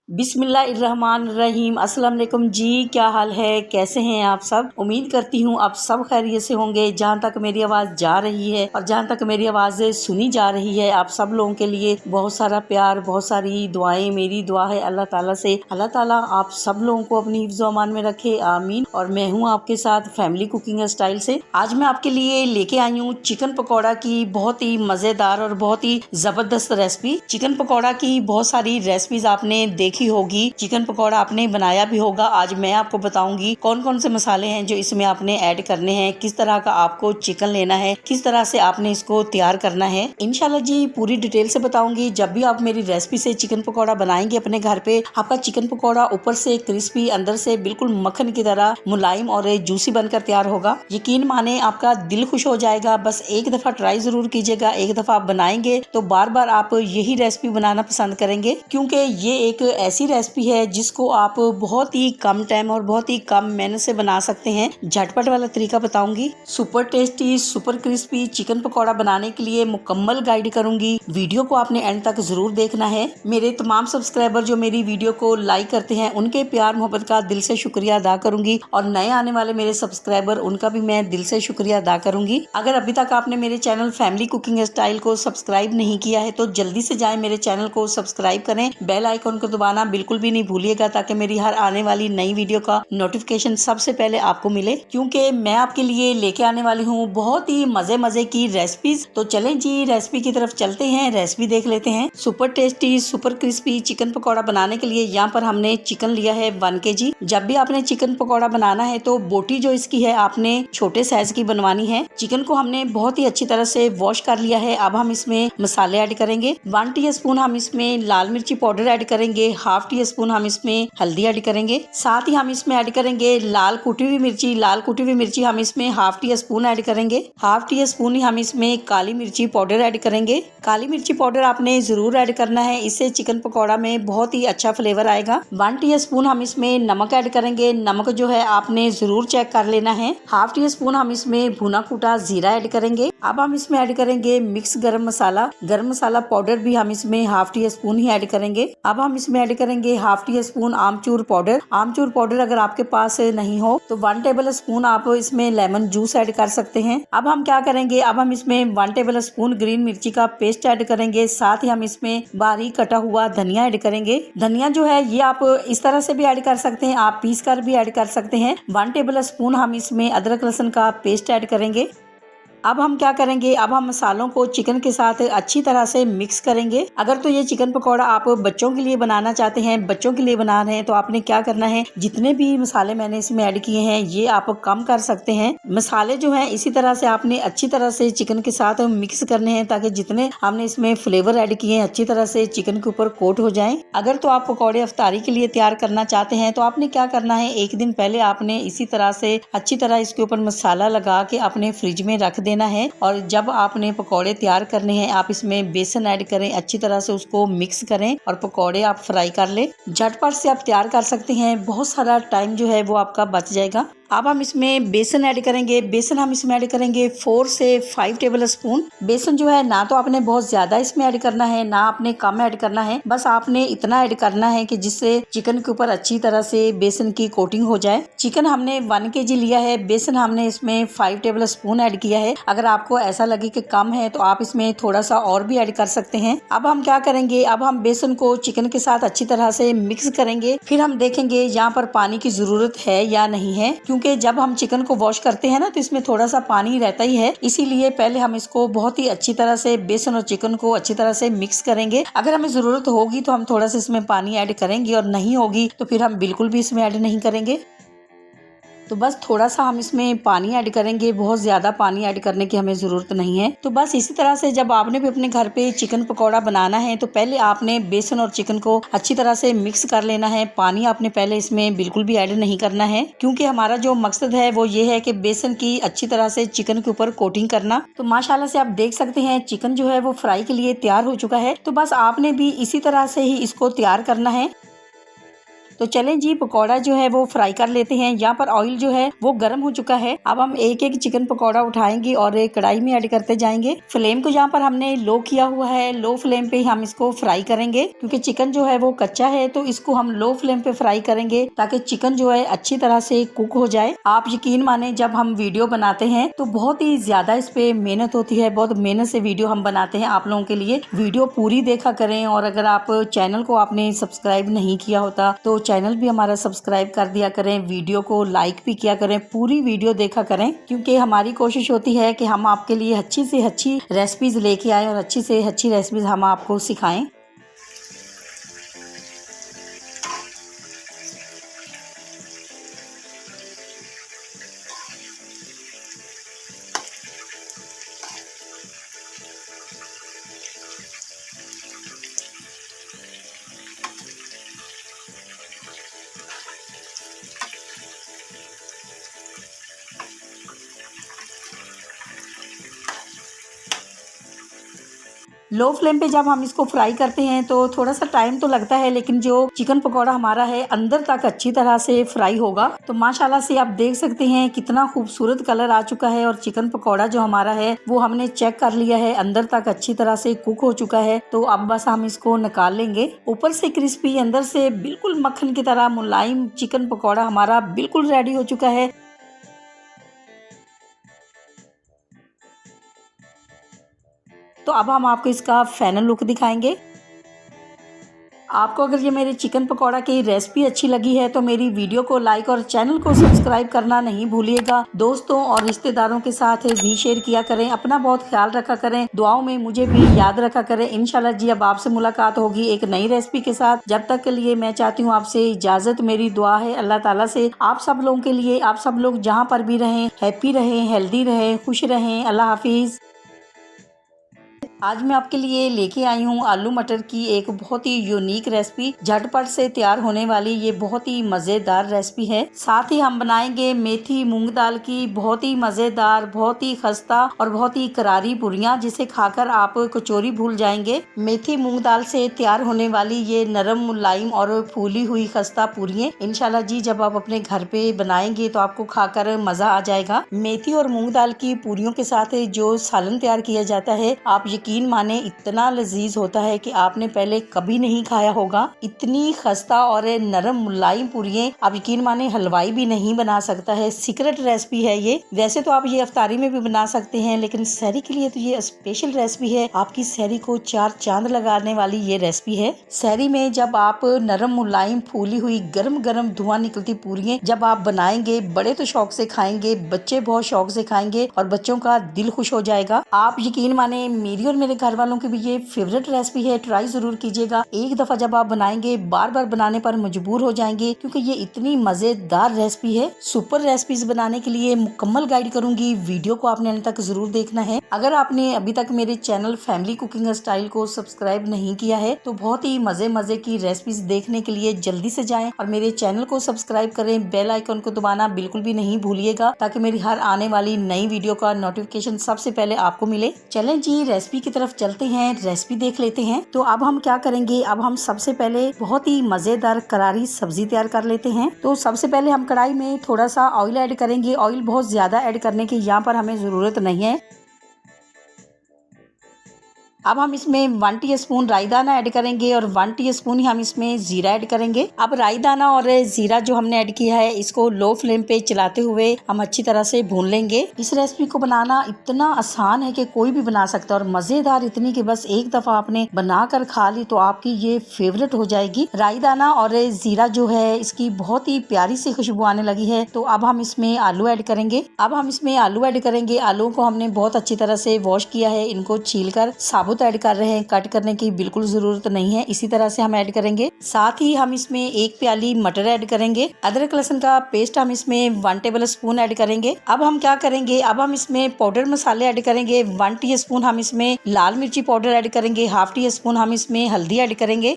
बिस्मिल्लाहिर्रहमानिर्रहीम। अस्सलाम वालेकुम जी, क्या हाल है, कैसे हैं आप सब। उम्मीद करती हूँ आप सब खैरियत से होंगे। जहाँ तक मेरी आवाज़ जा रही है और जहाँ तक मेरी आवाज़ सुनी जा रही है, आप सब लोगों के लिए बहुत सारा प्यार, बहुत सारी दुआएं। मेरी दुआ है अल्लाह ताला से, अल्लाह ताला आप सब लोगों को अपनी हिफ्ज़ व अमान में रखे, आमीन। और मैं हूँ आपके साथ फैमिली कुकिंग स्टाइल से। आज मैं आपके लिए लेके आई हूँ चिकन पकौड़ा की बहुत ही मज़ेदार और बहुत ही ज़बरदस्त रेसिपी। चिकन पकौड़ा की बहुत सारी रेसिपीज आपने देखी होगी, चिकन पकौड़ा आपने बनाया भी होगा। आज मैं आपको बताऊंगी कौन कौन से मसाले हैं जो इसमें आपने ऐड करने हैं, किस तरह का आपको चिकन लेना है, किस तरह से आपने इसको तैयार करना है। इंशाल्लाह जी पूरी डिटेल से बताऊंगी। जब भी आप मेरी रेसिपी से चिकन पकौड़ा बनाएंगे अपने घर पे, आपका चिकन पकौड़ा ऊपर से क्रिस्पी, अंदर से बिल्कुल मक्खन की तरह मुलायम और जूसी बनकर तैयार होगा। यकीन माने आपका दिल खुश हो जाएगा। बस एक दफा ट्राई जरूर कीजिएगा। एक दफा आप बनाएंगे तो बार बार आप यही रेसिपी बनाना पसंद करेंगे, क्योंकि ये एक ऐसी रेसिपी है जिसको आप बहुत ही कम टाइम और बहुत ही कम मेहनत से बना सकते हैं। झटपट वाला तरीका बताऊंगी। Super tasty, super crispy chicken pakora बनाने के लिए मुकम्मल गाइड करूंगी। वीडियो को आपने एंड तक जरूर देखना है। मेरे तमाम सब्सक्राइबर जो मेरी वीडियो को लाइक करते हैं, उनके प्यार मोहब्बत का दिल से शुक्रिया अदा करूंगी, और नए आने वाले मेरे सब्सक्राइबर, उनका भी मैं दिल से शुक्रिया अदा करूंगी। अगर अभी तक आपने मेरे चैनल फैमिली कुकिंग स्टाइल को सब्सक्राइब नहीं किया है तो जल्दी से जाएं, मेरे चैनल को सब्सक्राइब करें, बेल आइकन को दबाना बिल्कुल भी नहीं भूलिएगा, ताकि मेरी हर आने वाली नई वीडियो का नोटिफिकेशन सबसे पहले आपको मिले। क्योंकि मैं आपके लिए लेके आने वाली हूँ बहुत ही मजे मजे की रेसिपीज। तो चलें जी रेसिपी की तरफ चलते हैं, रेसिपी देख लेते हैं। Super tasty, super crispy chicken pakora बनाने के लिए यहाँ पर हमने चिकन लिया है 1 kg। जब भी आपने चिकन पकौड़ा बनाना है तो बोटी जो इसकी है आपने छोटे साइज की बनवानी है। चिकन को हमने बहुत ही अच्छी तरह से वॉश कर लिया है। अब हम इसमें मसाले ऐड करेंगे। 1 टीस्पून हम इसमें लाल मिर्ची पाउडर ऐड करेंगे। 1/2 टीस्पून हम इसमें हल्दी ऐड करेंगे। साथ ही हम इसमें ऐड करेंगे लाल कुटी हुई मिर्ची। लाल कुटी हुई मिर्ची हम इसमें 1/2 टीस्पून ऐड करेंगे। 1/2 टीस्पून ही हम इसमें काली मिर्ची पाउडर ऐड करेंगे। काली मिर्ची पाउडर आपने जरूर ऐड करना है, इससे चिकन पकौड़ा में बहुत ही अच्छा फ्लेवर आएगा। 1 टीस्पून हम इसमें नमक ऐड करेंगे। नमक जो है आपने जरूर चेक कर लेना है। 1/2 टीस्पून हम इसमें भुना कूटा जीरा ऐड करेंगे। अब हम इसमें ऐड करेंगे मिक्स गरम मसाला। गरम मसाला पाउडर भी हम इसमें 1/2 टीस्पून ही ऐड करेंगे। अब हम इसमें ऐड करेंगे 1/2 टीस्पून आमचूर पाउडर। आमचूर पाउडर अगर आपके पास नहीं हो तो 1 टेबल स्पून आप इसमें लेमन जूस ऐड कर सकते हैं। अब हम क्या करेंगे, अब हम इसमें 1 टेबल स्पून ग्रीन मिर्ची का पेस्ट ऐड करेंगे। साथ ही हम इसमें बारीक कटा हुआ धनिया ऐड करेंगे। धनिया जो है ये आप इस तरह से भी ऐड कर सकते हैं, आप पीस कर भी ऐड कर सकते हैं। 1 टेबल स्पून हम इसमें अदरक लहसुन का पेस्ट ऐड करेंगे। अब हम क्या करेंगे, अब हम मसालों को चिकन के साथ अच्छी तरह से मिक्स करेंगे। अगर तो ये चिकन पकौड़ा आप बच्चों के लिए बनाना चाहते हैं, बच्चों के लिए बना रहे हैं, तो आपने क्या करना है, जितने भी मसाले मैंने इसमें ऐड किए हैं ये आप कम कर सकते हैं। मसाले जो हैं इसी तरह से आपने अच्छी तरह से चिकन के साथ मिक्स करने हैं, ताकि जितने हमने इसमें फ्लेवर ऐड किए हैं अच्छी तरह से चिकन के ऊपर कोट हो जाएं। अगर तो आप पकौड़े अफ्तारी के लिए तैयार करना चाहते हैं तो आपने क्या करना है, एक दिन पहले आपने इसी तरह से अच्छी तरह इसके ऊपर मसाला लगा के अपने फ्रिज में रख देना है। और जब आपने पकौड़े तैयार करने हैं आप इसमें बेसन ऐड करें, अच्छी तरह से उसको मिक्स करें और पकौड़े आप फ्राई कर लें। झटपट से आप तैयार कर सकते हैं, बहुत सारा टाइम जो है वो आपका बच जाएगा। अब हम इसमें बेसन ऐड करेंगे। बेसन हम इसमें ऐड करेंगे 4 से 5 टेबल स्पून। बेसन जो है ना तो आपने बहुत ज्यादा इसमें ऐड करना है, ना आपने कम ऐड करना है, बस आपने इतना ऐड करना है कि जिससे चिकन के ऊपर अच्छी तरह से बेसन की कोटिंग हो जाए। चिकन हमने 1 kg लिया है, बेसन हमने इसमें 5 टेबल स्पून ऐड किया है। अगर आपको ऐसा लगे कि कम है तो आप इसमें थोड़ा सा और भी ऐड कर सकते हैं। अब हम क्या करेंगे, अब हम बेसन को चिकन के साथ अच्छी तरह से मिक्स करेंगे। फिर हम देखेंगे यहाँ पर पानी की जरूरत है या नहीं है, क्योंकि जब हम चिकन को वॉश करते हैं ना तो इसमें थोड़ा सा पानी रहता ही है। इसीलिए पहले हम इसको बहुत ही अच्छी तरह से बेसन और चिकन को अच्छी तरह से मिक्स करेंगे। अगर हमें जरूरत होगी तो हम थोड़ा सा इसमें पानी ऐड करेंगे, और नहीं होगी तो फिर हम बिल्कुल भी इसमें ऐड नहीं करेंगे। तो बस थोड़ा सा हम इसमें पानी ऐड करेंगे, बहुत ज़्यादा पानी ऐड करने की हमें ज़रूरत नहीं है। तो बस इसी तरह से जब आपने भी अपने घर पे चिकन पकौड़ा बनाना है तो पहले आपने बेसन और चिकन को अच्छी तरह से मिक्स कर लेना है। पानी आपने पहले इसमें बिल्कुल भी ऐड नहीं करना है, क्योंकि हमारा जो मकसद है वो ये है कि बेसन की अच्छी तरह से चिकन के ऊपर कोटिंग करना। तो माशाल्लाह से आप देख सकते हैं चिकन जो है वो फ्राई के लिए तैयार हो चुका है। तो बस आपने भी इसी तरह से ही इसको तैयार करना है। तो चलें जी, पकौड़ा जो है वो फ्राई कर लेते हैं। यहाँ पर ऑयल जो है वो गर्म हो चुका है। अब हम एक एक चिकन पकौड़ा उठाएंगे और एक कढ़ाई में ऐड करते जाएंगे। फ्लेम को यहाँ पर हमने लो किया हुआ है। लो फ्लेम पे हम इसको फ्राई करेंगे क्योंकि चिकन जो है वो कच्चा है, तो इसको हम लो फ्लेम पे फ्राई करेंगे ताकि चिकन जो है अच्छी तरह से कुक हो जाए। आप यकीन माने, जब हम वीडियो बनाते हैं तो बहुत ही ज्यादा इस पे मेहनत होती है। बहुत मेहनत से वीडियो हम बनाते हैं आप लोगों के लिए। वीडियो पूरी देखा करें, और अगर आप चैनल को आपने सब्सक्राइब नहीं किया होता तो चैनल भी हमारा सब्सक्राइब कर दिया करें। वीडियो को लाइक भी किया करें, पूरी वीडियो देखा करें, क्योंकि हमारी कोशिश होती है कि हम आपके लिए अच्छी से अच्छी रेसिपीज लेके आए और अच्छी से अच्छी रेसिपीज हम आपको सिखाएं। लो फ्लेम पे जब हम इसको फ्राई करते हैं तो थोड़ा सा टाइम तो लगता है, लेकिन जो चिकन पकौड़ा हमारा है अंदर तक अच्छी तरह से फ्राई होगा। तो माशाल्लाह से आप देख सकते हैं कितना खूबसूरत कलर आ चुका है, और चिकन पकौड़ा जो हमारा है वो हमने चेक कर लिया है, अंदर तक अच्छी तरह से कुक हो चुका है। तो अब बस हम इसको निकाल लेंगे। ऊपर से क्रिस्पी, अंदर से बिल्कुल मक्खन की तरह मुलायम चिकन पकौड़ा हमारा बिल्कुल रेडी हो चुका है। तो अब हम आपको इसका फाइनल लुक दिखाएंगे। आपको अगर ये मेरे चिकन पकौड़ा की रेसिपी अच्छी लगी है तो मेरी वीडियो को लाइक और चैनल को सब्सक्राइब करना नहीं भूलिएगा। दोस्तों और रिश्तेदारों के साथ भी शेयर किया करें। अपना बहुत ख्याल रखा करें, दुआओं में मुझे भी याद रखा करें। इंशाल्लाह जी अब आपसे मुलाकात होगी एक नई रेसिपी के साथ। जब तक के लिए मैं चाहती हूँ आपसे इजाजत। मेरी दुआ है अल्लाह ताला से आप सब लोगों के लिए, आप सब लोग जहाँ पर भी रहें हैप्पी रहें, हेल्दी रहें, खुश रहें। अल्लाह हाफिज। आज मैं आपके लिए लेके आई हूँ आलू मटर की एक बहुत ही यूनिक रेसिपी, झटपट से तैयार होने वाली ये बहुत ही मज़ेदार रेसिपी है। साथ ही हम बनाएंगे मेथी मूंग दाल की बहुत ही मज़ेदार, बहुत ही खस्ता और बहुत ही करारी पूरियाँ, जिसे खाकर आप कचौरी भूल जाएंगे। मेथी मूंग दाल से तैयार होने वाली ये नरम मुलायम और फूली हुई खस्ता पूरियाँ इंशाल्लाह जी जब आप अपने घर पे बनाएंगे तो आपको खाकर मज़ा आ जाएगा। मेथी और मूंग दाल की पूरियों के साथ जो सालन तैयार किया जाता है, आप यकीन माने इतना लजीज होता है कि आपने पहले कभी नहीं खाया होगा। इतनी खस्ता और नरम मुलायम पूरियां आप यकीन माने हलवाई भी नहीं बना सकता है। सीक्रेट रेसिपी है ये। वैसे तो आप ये अफ्तारी में भी बना सकते हैं, लेकिन सहरी के लिए तो ये स्पेशल रेसिपी है। आपकी सहरी को चार चांद लगाने वाली ये रेसिपी है। सहरी में जब आप नरम मुलायम फूली हुई गरम गरम धुआं निकलती पूरियां जब आप बनाएंगे, बड़े तो शौक से खाएंगे, बच्चे बहुत शौक से खाएंगे और बच्चों का दिल खुश हो जाएगा। आप यकीन माने मेरी और मेरे घर वालों की भी ये फेवरेट रेसिपी है। ट्राई जरूर कीजिएगा। एक दफा जब आप बनाएंगे बार बार बनाने पर मजबूर हो जाएंगे, क्योंकि ये इतनी मजेदार रेसिपी है। सुपर रेसिपीज बनाने के लिए मुकम्मल गाइड करूंगी, वीडियो को आपने अंत तक जरूर देखना है। अगर आपने अभी तक मेरे चैनल फैमिली कुकिंग स्टाइल को सब्सक्राइब नहीं किया है तो बहुत ही मजे मजे की रेसिपीज देखने के लिए जल्दी से जाएं और मेरे चैनल को सब्सक्राइब करें। बेल आइकन को दबाना बिल्कुल भी नहीं भूलिएगा, ताकि मेरी हर आने वाली नई वीडियो का नोटिफिकेशन सबसे पहले आपको मिले। चलें जी रेसिपी की तरफ चलते हैं, रेसिपी देख लेते हैं। तो अब हम क्या करेंगे, अब हम सबसे पहले बहुत ही मजेदार करारी सब्जी तैयार कर लेते हैं। तो सबसे पहले हम कढ़ाई में थोड़ा सा ऑयल ऐड करेंगे। ऑयल बहुत ज्यादा ऐड करने की यहाँ पर हमें जरूरत नहीं है। अब हम इसमें 1 टीस्पून राई दाना ऐड करेंगे और 1 टीस्पून ही हम इसमें जीरा ऐड करेंगे। अब राई दाना और जीरा जो हमने ऐड किया है, इसको लो फ्लेम पे चलाते हुए हम अच्छी तरह से भून लेंगे। इस रेसिपी को बनाना इतना आसान है कि कोई भी बना सकता है, और मजेदार इतनी कि बस एक दफा आपने बना कर खा ली तो आपकी ये फेवरेट हो जाएगी। राई दाना और जीरा जो है इसकी बहुत ही प्यारी सी खुशबू आने लगी है। तो अब हम इसमें आलू ऐड करेंगे। अब हम इसमें आलू ऐड करेंगे। आलू को हमने बहुत अच्छी तरह से वॉश किया है, इनको छील कर साबुत ऐड कर रहे हैं, कट करने की बिल्कुल जरूरत नहीं है। इसी तरह से हम ऐड करेंगे। साथ ही हम इसमें 1 प्याली मटर ऐड करेंगे। अदरक लहसुन का पेस्ट हम इसमें 1 टेबल स्पून ऐड करेंगे। अब हम क्या करेंगे, अब हम इसमें पाउडर मसाले ऐड करेंगे। 1 टीस्पून हम इसमें लाल मिर्ची पाउडर ऐड करेंगे। 1/2 टीस्पून हम इसमें हल्दी ऐड करेंगे।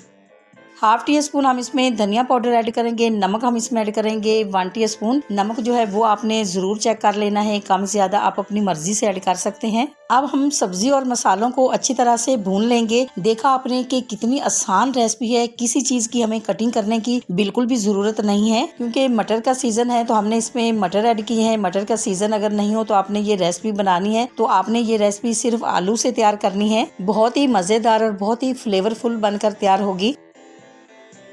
हाफ टी स्पून हम इसमें धनिया पाउडर ऐड करेंगे। नमक हम इसमें ऐड करेंगे 1 टीस्पून। नमक जो है वो आपने ज़रूर चेक कर लेना है, कम ज़्यादा आप अपनी मर्जी से ऐड कर सकते हैं। अब हम सब्जी और मसालों को अच्छी तरह से भून लेंगे। देखा आपने कि कितनी आसान रेसिपी है, किसी चीज़ की हमें कटिंग करने की बिल्कुल भी ज़रूरत नहीं है, क्योंकि मटर का सीज़न है तो हमने इसमें मटर ऐड किए हैं। मटर का सीज़न अगर नहीं हो तो आपने ये रेसिपी बनानी है तो आपने ये रेसिपी सिर्फ आलू से तैयार करनी है। बहुत ही मज़ेदार और बहुत ही फ्लेवरफुल बनकर तैयार होगी।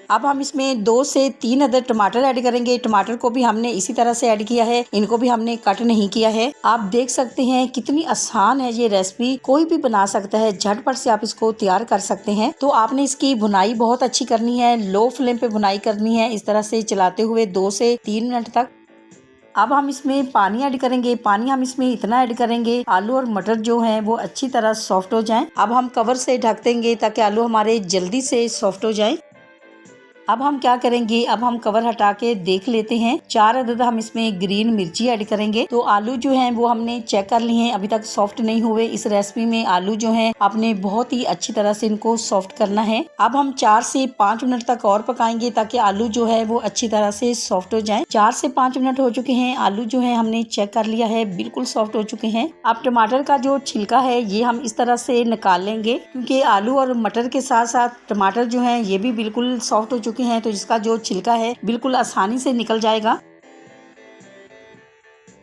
अब हम इसमें 2 से 3 अदर टमाटर ऐड करेंगे। टमाटर को भी हमने इसी तरह से ऐड किया है, इनको भी हमने कट नहीं किया है। आप देख सकते हैं कितनी आसान है ये रेसिपी, कोई भी बना सकता है, झटपट से आप इसको तैयार कर सकते हैं। तो आपने इसकी भुनाई बहुत अच्छी करनी है, लो फ्लेम पे भुनाई करनी है, इस तरह से चलाते हुए 2 से 3 मिनट तक। अब हम इसमें पानी ऐड करेंगे। पानी हम इसमें इतना ऐड करेंगे आलू और मटर जो हैं वो अच्छी तरह सॉफ्ट हो जाएं। अब हम कवर से ढक देंगे ताकि आलू हमारे जल्दी से सॉफ्ट हो जाएं। अब हम क्या करेंगे, अब हम कवर हटा के देख लेते हैं। 4 अदद हम इसमें ग्रीन मिर्ची ऐड करेंगे। तो आलू जो हैं वो हमने चेक कर लिए हैं, अभी तक सॉफ्ट नहीं हुए। इस रेसिपी में आलू जो हैं आपने बहुत ही अच्छी तरह से इनको सॉफ्ट करना है। अब हम 4 से 5 मिनट तक और पकाएंगे ताकि आलू जो है वो अच्छी तरह से सॉफ्ट हो जाए। 4 से 5 मिनट हो चुके हैं। आलू जो है हमने चेक कर लिया है, बिल्कुल सॉफ्ट हो चुके हैं। अब टमाटर का जो छिलका है ये हम इस तरह से निकाल लेंगे, क्योंकि आलू और मटर के साथ साथ टमाटर जो है ये भी बिल्कुल सॉफ्ट हो चुके हैं, तो इसका जो छिलका है बिल्कुल आसानी से निकल जाएगा।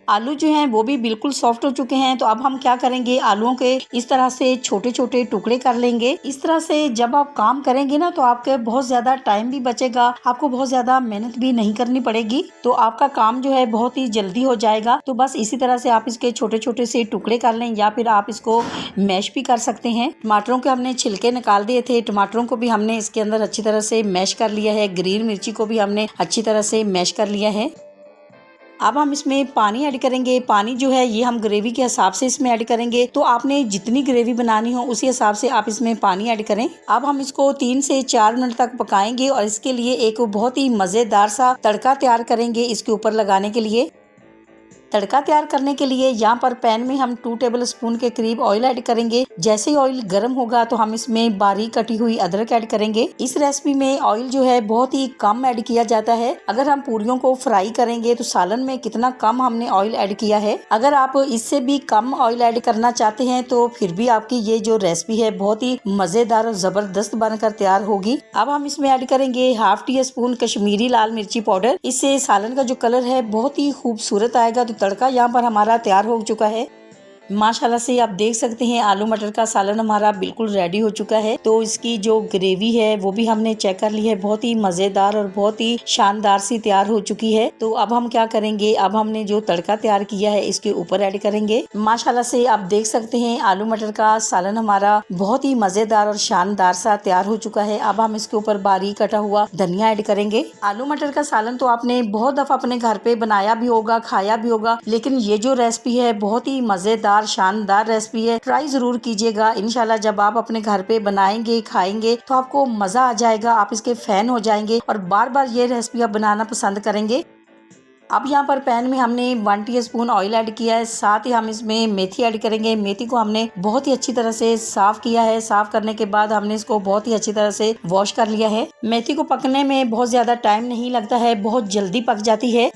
आलू जो हैं वो भी बिल्कुल सॉफ्ट हो चुके हैं। तो अब हम क्या करेंगे, आलूओं के इस तरह से छोटे छोटे टुकड़े कर लेंगे। इस तरह से जब आप काम करेंगे ना तो आपके बहुत ज्यादा टाइम भी बचेगा, आपको बहुत ज्यादा मेहनत भी नहीं करनी पड़ेगी, तो आपका काम जो है बहुत ही जल्दी हो जाएगा। तो बस इसी तरह से आप इसके छोटे छोटे से टुकड़े कर लें, या फिर आप इसको मैश भी कर सकते हैं। टमाटरों के हमने छिलके निकाल दिए थे, टमाटरों को भी हमने इसके अंदर अच्छी तरह से मैश कर लिया है। ग्रीन मिर्ची को भी हमने अच्छी तरह से मैश कर लिया है। अब हम इसमें पानी ऐड करेंगे। पानी जो है ये हम ग्रेवी के हिसाब से इसमें ऐड करेंगे, तो आपने जितनी ग्रेवी बनानी हो उसी हिसाब से आप इसमें पानी ऐड करें। अब हम इसको 3 से 4 मिनट तक पकाएंगे और इसके लिए एक बहुत ही मज़ेदार सा तड़का तैयार करेंगे इसके ऊपर लगाने के लिए। तड़का तैयार करने के लिए यहाँ पर पैन में हम 2 टेबल स्पून के करीब ऑयल ऐड करेंगे। जैसे ही ऑयल गर्म होगा तो हम इसमें बारीक कटी हुई अदरक ऐड करेंगे। इस रेसिपी में ऑयल जो है बहुत ही कम ऐड किया जाता है। अगर हम पूरियों को फ्राई करेंगे तो सालन में कितना कम हमने ऑयल ऐड किया है। अगर आप इससे भी कम ऑयल ऐड करना चाहते हैं तो फिर भी आपकी ये जो रेसिपी है बहुत ही मजेदार और जबरदस्त बनकर तैयार होगी। अब हम इसमें ऐड करेंगे हाफ टी स्पून कश्मीरी लाल मिर्ची पाउडर। इससे सालन का जो कलर है बहुत ही खूबसूरत आएगा। तो तड़का यहाँ पर हमारा तैयार हो चुका है। माशाल्लाह से आप देख सकते हैं आलू मटर का सालन हमारा बिल्कुल रेडी हो चुका है। तो इसकी जो ग्रेवी है वो भी हमने चेक कर ली है, बहुत ही मजेदार और बहुत ही शानदार सी तैयार हो चुकी है। तो अब हम क्या करेंगे, अब हमने जो तड़का तैयार किया है इसके ऊपर ऐड करेंगे। माशाल्लाह से आप देख सकते हैं आलू मटर का सालन हमारा बहुत ही मजेदार और शानदार सा तैयार हो चुका है। अब हम इसके ऊपर बारीक कटा हुआ धनिया ऐड करेंगे। आलू मटर का सालन तो आपने बहुत दफा अपने घर पे बनाया भी होगा, खाया भी होगा, लेकिन ये जो रेसिपी है बहुत ही मजेदार शानदार रेसिपी है। ट्राई जरूर कीजिएगा। इंशाल्लाह जब आप अपने घर पे बनाएंगे खाएंगे तो आपको मजा आ जाएगा, आप इसके फैन हो जाएंगे और बार बार ये रेसिपी आप बनाना पसंद करेंगे। अब यहाँ पर पैन में हमने 1 टीस्पून ऑयल ऐड किया है, साथ ही हम इसमें मेथी ऐड करेंगे। मेथी को हमने बहुत ही अच्छी तरह से साफ किया है। साफ करने के बाद हमने इसको बहुत ही अच्छी तरह से वॉश कर लिया है। मेथी को पकने में बहुत ज्यादा टाइम नहीं लगता है, बहुत जल्दी पक जाती है।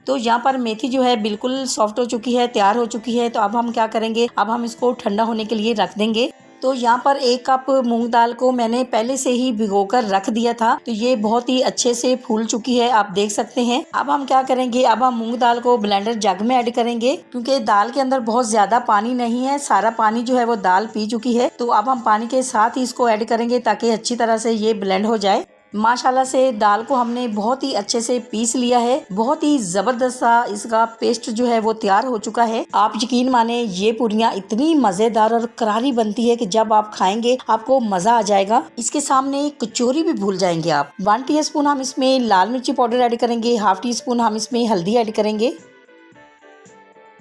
तो यहाँ पर मेथी जो है बिल्कुल सॉफ्ट हो चुकी है, तैयार हो चुकी है। तो अब हम क्या करेंगे, अब हम इसको ठंडा होने के लिए रख देंगे। तो यहाँ पर 1 कप मूंग दाल को मैंने पहले से ही भिगोकर रख दिया था, तो ये बहुत ही अच्छे से फूल चुकी है, आप देख सकते हैं। अब हम क्या करेंगे, अब हम मूंग दाल को ब्लेंडर जग में ऐड करेंगे, क्योंकि दाल के अंदर बहुत ज्यादा पानी नहीं है, सारा पानी जो है वो दाल पी चुकी है। तो अब हम पानी के साथ ही इसको ऐड करेंगे ताकि अच्छी तरह से ये ब्लेंड हो जाए। माशाल्लाह से दाल को हमने बहुत ही अच्छे से पीस लिया है। बहुत ही जबरदस्त सा इसका पेस्ट जो है वो तैयार हो चुका है। आप यकीन माने ये पूरियां इतनी मजेदार और करारी बनती है कि जब आप खाएंगे आपको मजा आ जाएगा। इसके सामने कचौरी भी भूल जाएंगे आप। 1 टीस्पून हम इसमें लाल मिर्ची पाउडर ऐड करेंगे। हाफ टी स्पून हम इसमें हल्दी ऐड करेंगे।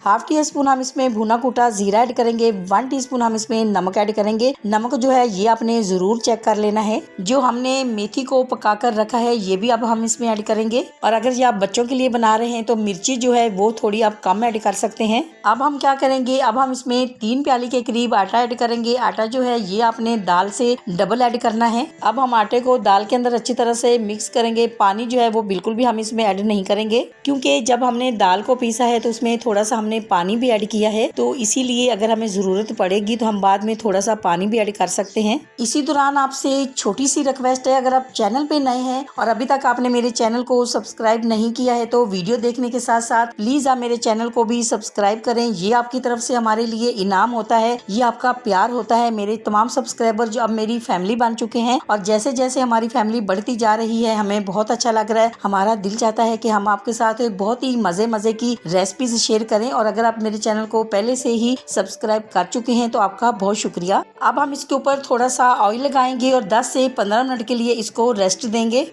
हाफ टी स्पून हम इसमें भुना कूटा जीरा ऐड करेंगे। 1 टीस्पून हम इसमें नमक ऐड करेंगे। नमक जो है ये आपने जरूर चेक कर लेना है। जो हमने मेथी को पका कर रखा है ये भी अब हम इसमें ऐड करेंगे। और अगर ये आप बच्चों के लिए बना रहे हैं तो मिर्ची जो है वो थोड़ी आप कम ऐड कर सकते हैं। अब हम क्या करेंगे, अब हम इसमें 3 प्याली के करीब आटा ऐड करेंगे। आटा जो है ये आपने दाल से डबल ऐड करना है। अब हम आटे को दाल के अंदर अच्छी तरह से मिक्स करेंगे। पानी जो है वो बिल्कुल भी हम इसमें ऐड नहीं करेंगे, क्योंकि जब हमने दाल को पीसा है तो उसमें थोड़ा सा हमने पानी भी ऐड किया है, तो इसीलिए अगर हमें जरूरत पड़ेगी तो हम बाद में थोड़ा सा पानी भी ऐड कर सकते हैं। इसी दौरान आपसे छोटी सी रिक्वेस्ट है, अगर आप चैनल पे नए हैं और अभी तक आपने मेरे चैनल को सब्सक्राइब नहीं किया है तो वीडियो देखने के साथ साथ प्लीज आप मेरे चैनल को भी सब्सक्राइब करें। ये आपकी तरफ से हमारे लिए इनाम होता है, ये आपका प्यार होता है। मेरे तमाम सब्सक्राइबर जो अब मेरी फैमिली बन चुके हैं और जैसे जैसे हमारी फैमिली बढ़ती जा रही है हमें बहुत अच्छा लग रहा है। हमारा दिल चाहता है कि हम आपके साथ बहुत ही मजे की रेसिपीज शेयर करें। और अगर आप मेरे चैनल को पहले से ही सब्सक्राइब कर चुके हैं तो आपका बहुत शुक्रिया। अब हम इसके ऊपर थोड़ा सा ऑयल लगाएंगे और 10 से 15 मिनट के लिए इसको रेस्ट देंगे।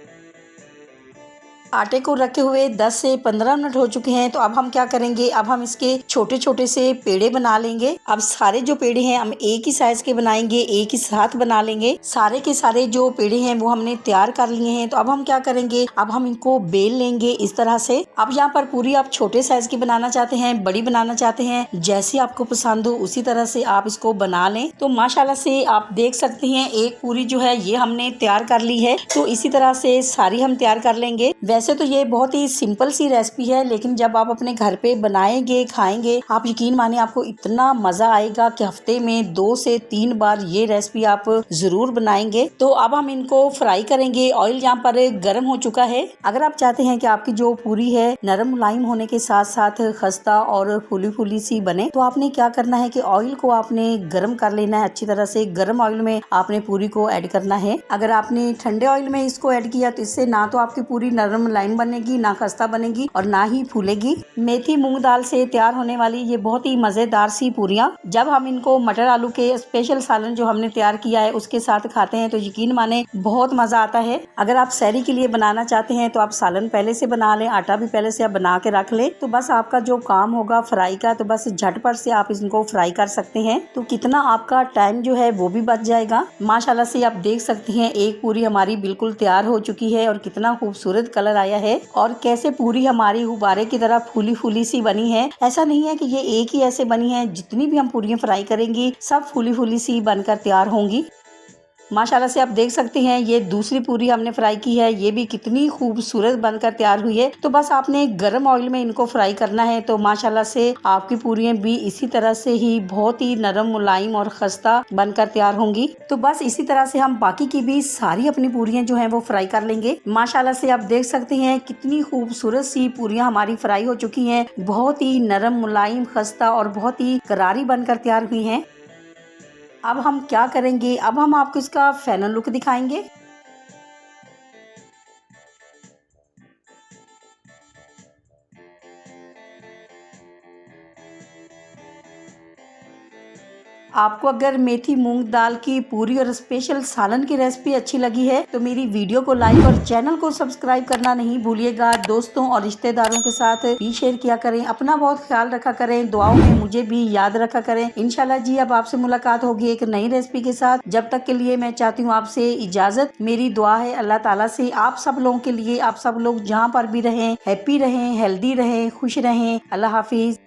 आटे को रखे हुए 10 से 15 मिनट हो चुके हैं, तो अब हम क्या करेंगे, अब हम इसके छोटे छोटे से पेड़े बना लेंगे। अब सारे जो पेड़े हैं हम एक ही साइज के बनाएंगे, एक ही साथ बना लेंगे। सारे के सारे जो पेड़े हैं वो हमने तैयार कर लिए हैं। तो अब हम क्या करेंगे, अब हम इनको बेल लेंगे इस तरह से। अब यहाँ पर पूरी आप छोटे साइज की बनाना चाहते हैं, बड़ी बनाना चाहते हैं, जैसे आपको पसंद हो उसी तरह से आप इसको बना लें। तो माशाल्लाह से आप देख सकते हैं एक पूरी जो है ये हमने तैयार कर ली है। तो इसी तरह से सारी हम तैयार कर लेंगे। वैसे तो ये बहुत ही सिंपल सी रेसिपी है, लेकिन जब आप अपने घर पे बनाएंगे खाएंगे आप यकीन माने आपको इतना मजा आएगा कि हफ्ते में 2 से 3 बार ये रेसिपी आप जरूर बनाएंगे। तो अब हम इनको फ्राई करेंगे। ऑयल यहाँ पर गर्म हो चुका है। अगर आप चाहते हैं कि आपकी जो पूरी है नरम मुलायम होने के साथ साथ खस्ता और फूली फूली सी बने, तो आपने क्या करना है कि ऑयल को आपने गर्म कर लेना है अच्छी तरह से। गर्म ऑयल में आपने पूरी को ऐड करना है। अगर आपने ठंडे ऑयल में इसको ऐड किया तो इससे ना तो आपकी पूरी नरम मुलायम बनेगी, ना खस्ता बनेगी और ना ही फूलेगी। मेथी मूंग दाल से तैयार होने वाली ये बहुत ही मजेदार सी पूरियां जब हम इनको मटर आलू के स्पेशल सालन जो हमने तैयार किया है उसके साथ खाते हैं तो यकीन माने बहुत मजा आता है। अगर आप सहरी के लिए बनाना चाहते हैं तो आप सालन पहले से बना लें, आटा भी पहले से आप बना के रख लें। तो बस आपका जो काम होगा फ्राई का, तो बस झटपट से आप इनको फ्राई कर सकते हैं। तो कितना आपका टाइम जो है वो भी बच जाएगा। माशाल्लाह से आप देख सकते हैं एक पूरी हमारी बिल्कुल तैयार हो चुकी है और कितना खूबसूरत कलर आया है और कैसे पूरी हमारी गुब्बारे की तरह फूली फूली सी बनी है। ऐसा नहीं है कि ये एक ही ऐसे बनी है, जितनी भी हम पूरियां फ्राई करेंगी सब फूली फूली सी बनकर तैयार होंगी। माशाल्लाह से आप देख सकते हैं ये दूसरी पूरी हमने फ्राई की है, ये भी कितनी खूबसूरत बनकर तैयार हुई है। तो बस आपने गर्म ऑयल में इनको फ्राई करना है। तो माशाल्लाह से आपकी पूरियां भी इसी तरह से ही बहुत ही नरम मुलायम और खस्ता बनकर तैयार होंगी। तो बस इसी तरह से हम बाकी की भी सारी अपनी पूरियां जो हैं वो फ्राई कर लेंगे। माशाल्लाह से आप देख सकते हैं कितनी खूबसूरत सी पूरियां हमारी फ्राई हो चुकी हैं, बहुत ही नरम मुलायम खस्ता और बहुत ही करारी बनकर तैयार हुई हैं। अब हम क्या करेंगे, अब हम आपको इसका फाइनल लुक दिखाएंगे। आपको अगर मेथी मूंग दाल की पूरी और स्पेशल सालन की रेसिपी अच्छी लगी है तो मेरी वीडियो को लाइक और चैनल को सब्सक्राइब करना नहीं भूलिएगा। दोस्तों और रिश्तेदारों के साथ भी शेयर किया करें। अपना बहुत ख्याल रखा करें, दुआओं में मुझे भी याद रखा करें। इंशाल्लाह जी अब आपसे मुलाकात होगी एक नई रेसिपी के साथ। जब तक के लिए मैं चाहती हूँ आपसे इजाजत। मेरी दुआ है अल्लाह ताला से आप सब लोगों के लिए, आप सब लोग जहाँ पर भी रहें हैप्पी रहें, हेल्दी रहें, खुश रहें। अल्लाह हाफिज।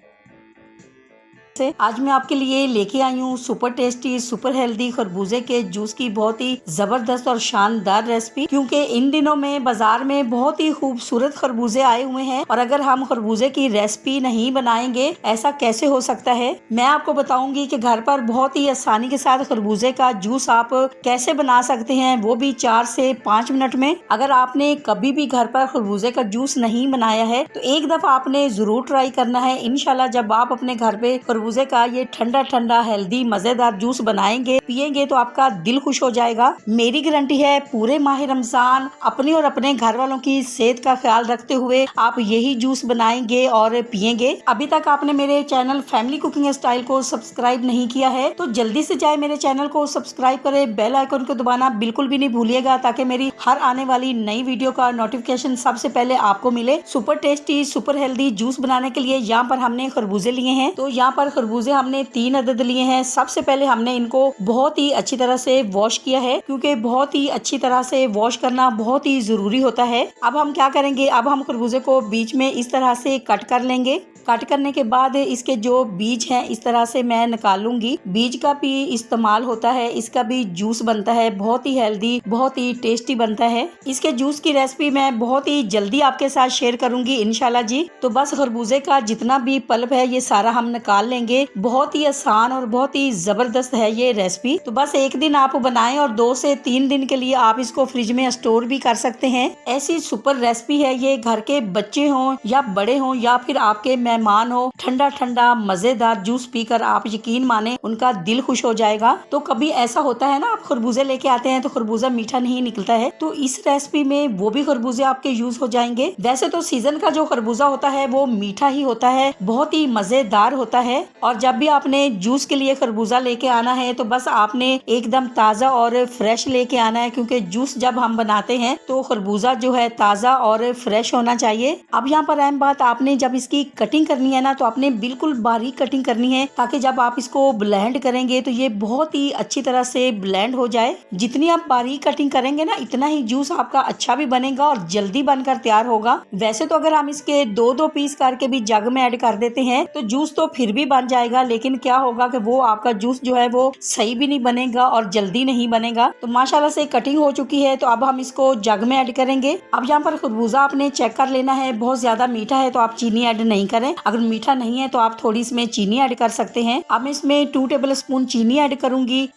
आज मैं आपके लिए लेके आई हूँ सुपर टेस्टी सुपर हेल्दी खरबूजे के जूस की बहुत ही जबरदस्त और शानदार रेसिपी। क्योंकि इन दिनों में बाजार में बहुत ही खूबसूरत खरबूजे आए हुए हैं और अगर हम खरबूजे की रेसिपी नहीं बनाएंगे ऐसा कैसे हो सकता है। मैं आपको बताऊंगी कि घर पर बहुत ही आसानी के साथ खरबूजे का जूस आप कैसे बना सकते हैं, वो भी 4 से 5 मिनट में। अगर आपने कभी भी घर पर खरबूजे का जूस नहीं बनाया है तो एक दफा आपने जरूर ट्राई करना है। इंशाल्लाह जब आप अपने घर पे खरबूजे का ये ठंडा ठंडा हेल्दी मजेदार जूस बनाएंगे पियेंगे तो आपका दिल खुश हो जाएगा। मेरी गारंटी है पूरे माह रमजान अपने और अपने घर वालों की सेहत का ख्याल रखते हुए आप यही जूस बनाएंगे और पियेंगे। अभी तक आपने मेरे चैनल फैमिली कुकिंग स्टाइल को सब्सक्राइब नहीं किया है तो जल्दी से जाए मेरे चैनल को सब्सक्राइब करें, बेल आइकन को दबाना बिल्कुल भी नहीं भूलिएगा ताकि मेरी हर आने वाली नई वीडियो का नोटिफिकेशन सबसे पहले आपको मिले। Super tasty super healthy juice बनाने के लिए यहाँ पर हमने खरबूजे लिए हैं। तो यहाँ पर खरबूजे हमने 3 अदद लिए हैं। सबसे पहले हमने इनको बहुत ही अच्छी तरह से वॉश किया है क्योंकि बहुत ही अच्छी तरह से वॉश करना बहुत ही जरूरी होता है। अब हम क्या करेंगे, अब हम खरबूजे को बीच में इस तरह से कट कर लेंगे। कट करने के बाद इसके जो बीज हैं इस तरह से मैं निकालूंगी। बीज का भी इस्तेमाल होता है, इसका भी जूस बनता है, बहुत ही हेल्दी बहुत ही टेस्टी बनता है। इसके जूस की रेसिपी मैं बहुत ही जल्दी आपके साथ शेयर करूंगी इंशाल्लाह जी। तो बस खरबूजे का जितना भी पल्प है ये सारा हम निकाल लेंगे। बहुत ही आसान और बहुत ही जबरदस्त है ये रेसिपी। तो बस एक दिन आप बनाएं और 2 से 3 दिन के लिए आप इसको फ्रिज में स्टोर भी कर सकते हैं। ऐसी सुपर रेसिपी है ये, घर के बच्चे हों या बड़े हों या फिर आपके मेहमान हो, ठंडा ठंडा मजेदार जूस पीकर आप यकीन माने उनका दिल खुश हो जाएगा। तो कभी ऐसा होता है ना, आप खरबूजे लेके आते हैं तो खरबूजा मीठा नहीं निकलता है, तो इस रेसिपी में वो भी खरबूजे आपके यूज हो जाएंगे। वैसे तो सीजन का जो खरबूजा होता है वो मीठा ही होता है, बहुत ही मजेदार होता है। और जब भी आपने जूस के लिए खरबूजा लेके आना है तो बस आपने एकदम ताजा और फ्रेश लेके आना है क्योंकि जूस जब हम बनाते हैं तो खरबूजा जो है ताजा और फ्रेश होना चाहिए। अब यहाँ पर अहम बात, आपने जब इसकी कटिंग करनी है ना तो आपने बिल्कुल बारीक कटिंग करनी है ताकि जब आप इसको ब्लेंड करेंगे तो ये बहुत ही अच्छी तरह से ब्लेंड हो जाए। जितनी आप बारीक कटिंग करेंगे ना इतना ही जूस आपका अच्छा भी बनेगा और जल्दी बनकर तैयार होगा। वैसे तो अगर हम इसके 2-2 पीस करके भी जग में ऐड कर देते हैं तो जूस तो फिर भी बन जाएगा, लेकिन क्या होगा कि वो आपका जूस जो है वो सही भी नहीं बनेगा और जल्दी नहीं बनेगा। तो माशाल्लाह से कटिंग हो चुकी है तो अब हम इसको जग में ऐड करेंगे। अब यहाँ पर खरबूजा आपने चेक कर लेना है, बहुत ज्यादा मीठा है तो आप चीनी ऐड नहीं करें, अगर मीठा नहीं है तो आप थोड़ी इसमें चीनी ऐड कर सकते हैं। अब मैं इसमें 2 टेबल स्पून चीनी ऐड करूंगी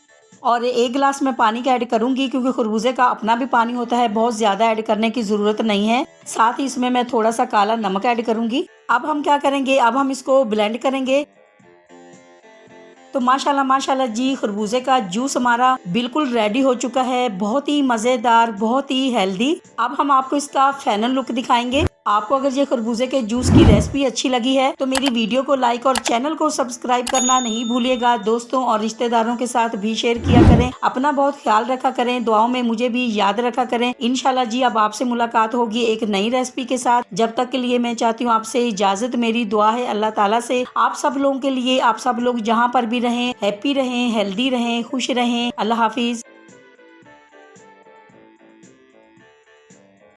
और 1 गिलास में पानी का ऐड करूंगी क्योंकि खरबूजे का अपना भी पानी होता है, बहुत ज्यादा ऐड करने की जरूरत नहीं है। साथ ही इसमें मैं थोड़ा सा काला नमक ऐड करूंगी। अब हम क्या करेंगे, अब हम इसको ब्लेंड करेंगे। तो माशाल्लाह माशाल्लाह जी, खरबूजे का जूस हमारा बिल्कुल रेडी हो चुका है, बहुत ही मजेदार बहुत ही हेल्दी। अब हम आपको इसका फाइनल लुक दिखाएंगे। आपको अगर ये खरबूजे के जूस की रेसिपी अच्छी लगी है तो मेरी वीडियो को लाइक और चैनल को सब्सक्राइब करना नहीं भूलिएगा। दोस्तों और रिश्तेदारों के साथ भी शेयर किया करें। अपना बहुत ख्याल रखा करें, दुआओं में मुझे भी याद रखा करें। इंशाल्लाह जी अब आपसे मुलाकात होगी एक नई रेसिपी के साथ। जब तक के लिए मैं चाहती हूँ आपसे इजाजत। मेरी दुआ है अल्लाह ताला से आप सब लोगों के लिए, आप सब लोग जहाँ पर भी रहें हैप्पी रहें, हेल्दी रहें, खुश रहें। अल्लाह हाफिज।